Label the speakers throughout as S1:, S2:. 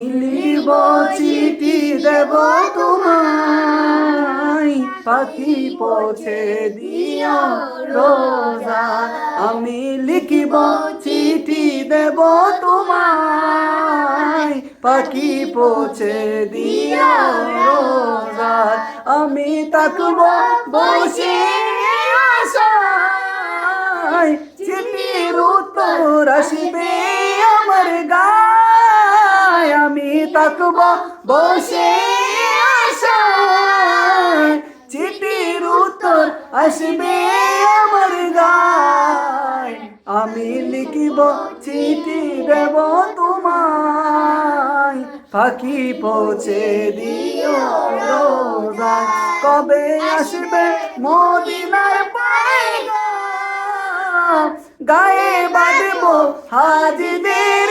S1: লিব চিঠি দেব তোমায়, পাখি পৌঁছে দিও রোজা। আমি লিখিব চিঠি দেব তোমায়, পাখি পৌঁছে দিও রোজা। আমি থাকব বসে আশায়, চিঠির উত্তর আসবে আমার গায়। আমি থাকব বসে আশায়, চিঠির উত্তর আসবে আমার গায়। আমি লিখিব চিঠি দেব তোমায়, পাখি পৌঁছে দিও রোজা। কবে আসবে মদিনার পয়গাম, গায়ে বাঁধব হাজিদের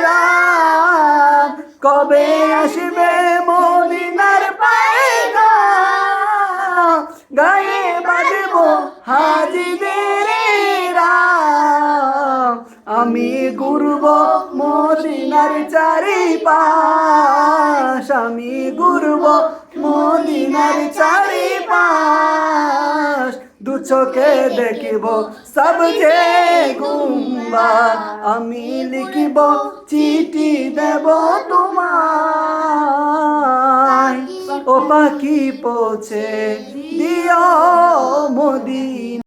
S1: রাম। কবে আসবে মদিনার পয়গাম, গায়ে বাঁধব হাজিদের রাম। আমি ঘুরব মদিনার চারিপাশ, আমি ঘুরব মদিনার চারিপাশ। দু চোখে দেখিব সব যে গুম্বাদ। আমি লিখিব চিঠি দেব তোমায়, ও পাখি পৌঁছে দিও মদিনা।